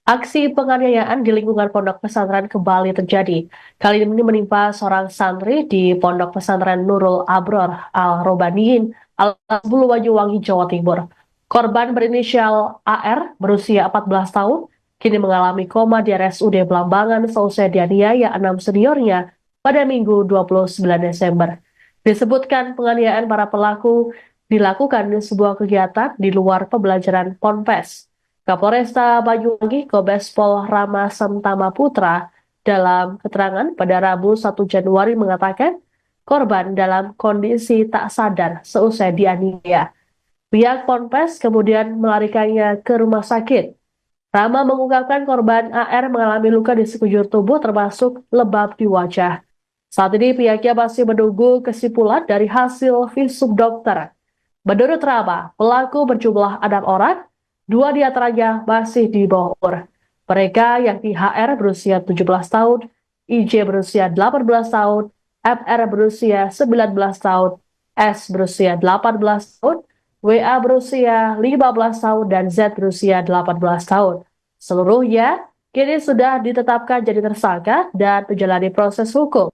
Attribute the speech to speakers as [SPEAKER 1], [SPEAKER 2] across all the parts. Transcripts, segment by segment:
[SPEAKER 1] Aksi penganiayaan di lingkungan pondok pesantren kembali terjadi. Kali ini menimpa seorang santri di pondok pesantren Nurul Abror Al-Robaniyin, Alas Bulu Banyuwangi, Jawa Timur. Korban berinisial AR berusia 14 tahun, kini mengalami koma di RSUD Belambangan seusai dianiaya 6 seniornya pada Minggu 29 Desember. Disebutkan penganiayaan para pelaku dilakukan di sebuah kegiatan di luar pembelajaran Ponpes. Kapolresta Banyuwangi Kombes Pol Rama Semtama Putra dalam keterangan pada Rabu 1 Januari mengatakan korban dalam kondisi tak sadar seusai dianiaya. Pihak Ponpes kemudian melarikannya ke rumah sakit. Rama mengungkapkan korban AR mengalami luka di sekujur tubuh termasuk lebam di wajah. Saat ini pihaknya masih menunggu kesimpulan dari hasil visum dokter. Menurut Rama, pelaku berjumlah 6 orang. Dua di antaranya masih di bawah umur. Mereka yakni HR berusia 17 tahun, IJ berusia 18 tahun, FR berusia 19 tahun, S berusia 18 tahun, WA berusia 15 tahun, dan Z berusia 18 tahun. Seluruhnya kini sudah ditetapkan jadi tersangka dan menjalani proses hukum.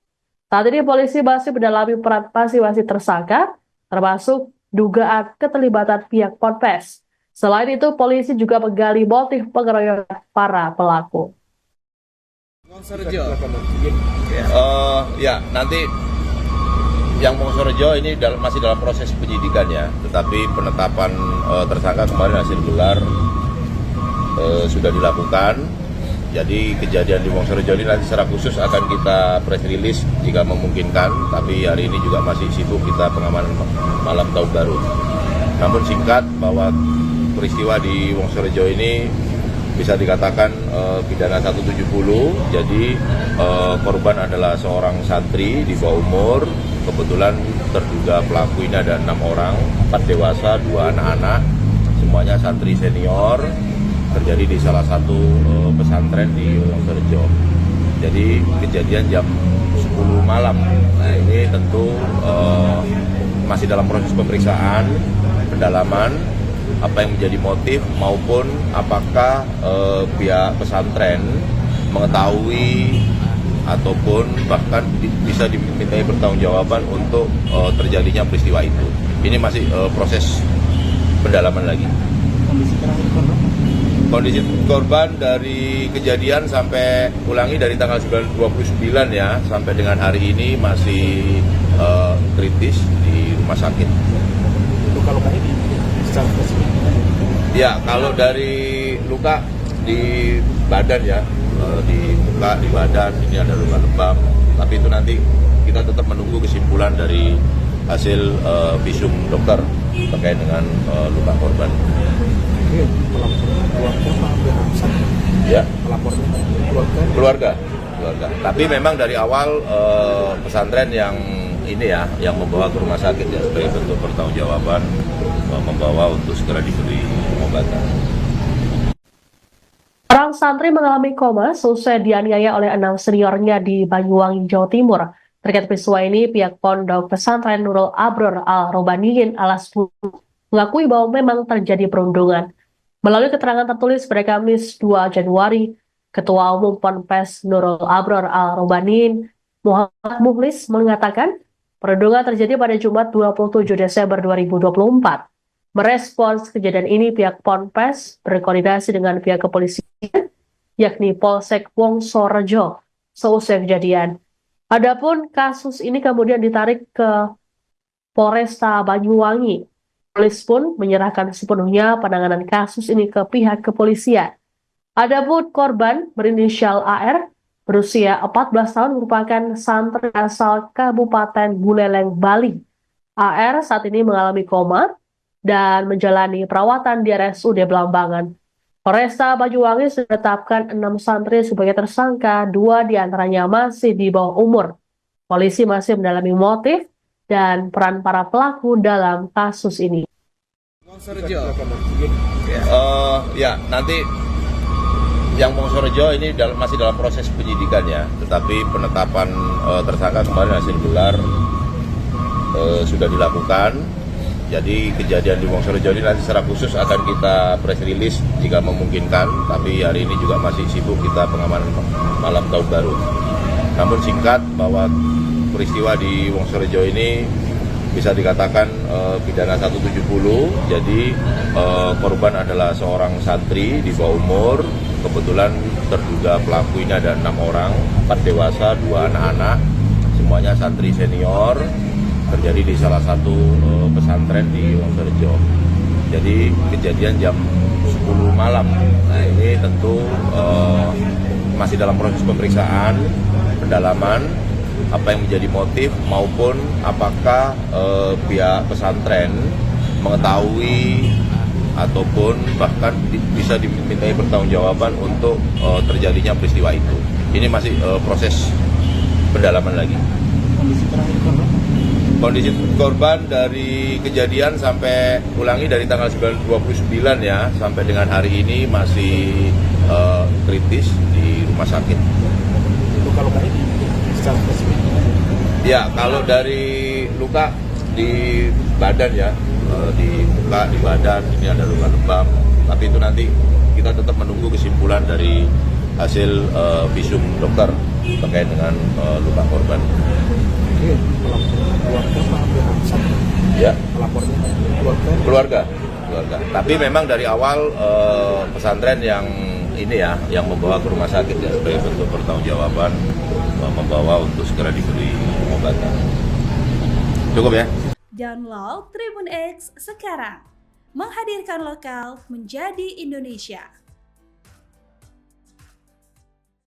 [SPEAKER 1] Saat ini polisi masih mendalami peran masing-masing tersangka, termasuk dugaan keterlibatan pihak Ponpes. Selain itu, polisi juga menggali motif pengeroyokan para pelaku.
[SPEAKER 2] Ya, nanti yang Wongsorejo ini masih dalam proses penyidikan ya, tetapi penetapan tersangka kemarin hasil gelar sudah dilakukan. Jadi kejadian di Wongsorejo ini nanti secara khusus akan kita press release jika memungkinkan, tapi hari ini juga masih sibuk kita pengamanan malam tahun baru. Namun singkat bahwa peristiwa di Wongsorejo ini bisa dikatakan pidana 170, jadi korban adalah seorang santri di bawah umur. Kebetulan terduga pelaku ini ada 6 orang, 4 dewasa, 2 anak-anak, semuanya santri senior, terjadi di salah satu pesantren di Wongsorejo. Jadi kejadian jam 10 malam. Nah ini tentu masih dalam proses pemeriksaan, pendalaman, apa yang menjadi motif maupun apakah pihak pesantren mengetahui ataupun bahkan bisa dimintai pertanggungjawaban untuk terjadinya peristiwa itu. Ini masih proses pendalaman lagi. Kondisi korban dari kejadian sampai ulangi dari tanggal 29 ya sampai dengan hari ini masih kritis di rumah sakit.
[SPEAKER 3] Itu kalau kayak ini secara spesifik?
[SPEAKER 2] Ya, kalau dari luka di badan ya, di muka, di badan, ini ada luka lebam. Tapi itu nanti kita tetap menunggu kesimpulan dari hasil visum dokter terkait dengan luka korban. Ya, keluarga. Tapi memang dari awal pesantren yang ini ya, yang membawa ke rumah sakit ya sebagai bentuk pertanggungjawaban, membawa untuk segera diberi pengobatan.
[SPEAKER 1] Orang santri mengalami koma seusai dianiaya oleh 6 seniornya di Banyuwangi, Jawa Timur. Terkait peristiwa ini, pihak pondok pesantren Nurul Abror Al-Robaniyin Alas Bulu mengakui bahwa memang terjadi perundungan. Melalui keterangan tertulis pada Kamis 2 Januari, Ketua Umum Ponpes Nurul Abror Al-Robaniyin Muhammad Muhlis mengatakan perundungan terjadi pada Jumat 27 Desember 2024. Merespons kejadian ini, pihak Ponpes berkoordinasi dengan pihak kepolisian, yakni Polsek Wongsorejo, seusai kejadian. Adapun kasus ini kemudian ditarik ke Polresta Banyuwangi. Polis pun menyerahkan sepenuhnya penanganan kasus ini ke pihak kepolisian. Adapun korban berinisial AR berusia 14 tahun merupakan santri asal Kabupaten Buleleng, Bali. AR saat ini mengalami koma dan menjalani perawatan di RSUD Belambangan. Polresta Banyuwangi sudah menetapkan 6 santri sebagai tersangka, 2 diantaranya masih di bawah umur. Polisi masih mendalami motif dan peran para pelaku dalam kasus ini.
[SPEAKER 2] Ya, nanti yang Wongsorejo ini masih dalam proses penyidikan ya, tetapi penetapan tersangka kemarin hasil gelar sudah dilakukan. Jadi kejadian di Wonosorejo ini nanti secara khusus akan kita press release jika memungkinkan, tapi hari ini juga masih sibuk kita pengamanan malam tahun baru. Namun singkat bahwa peristiwa di Wonosorejo ini bisa dikatakan pidana 170, jadi korban adalah seorang santri di bawah umur, kebetulan terduga pelaku ini ada 6 orang, 4 dewasa, 2 anak-anak, semuanya santri senior, terjadi di salah satu pesantren di Wonosorejo. Jadi kejadian jam 10 malam. Nah ini tentu masih dalam proses pemeriksaan, pendalaman, apa yang menjadi motif maupun apakah pihak pesantren mengetahui ataupun bahkan bisa dimintai pertanggungjawaban untuk terjadinya peristiwa itu. Ini masih proses pendalaman lagi. Kondisi korban dari kejadian sampai ulangi dari tanggal 29 ya sampai dengan hari ini masih kritis di rumah sakit.
[SPEAKER 3] Luka-luka ini secara spesifik?
[SPEAKER 2] Ya, kalau dari luka di badan ya, di muka, di badan ini ada luka lebam. Tapi itu nanti kita tetap menunggu kesimpulan dari hasil visum dokter terkait dengan luka korban. Ya, keluarga. Tapi memang dari awal pesantren yang ini ya, yang membawa ke rumah sakit ya sebagai bentuk pertanggungjawaban, membawa untuk segera diberi pengobatan. Cukup ya.
[SPEAKER 4] Download Tribun X sekarang, menghadirkan lokal menjadi Indonesia.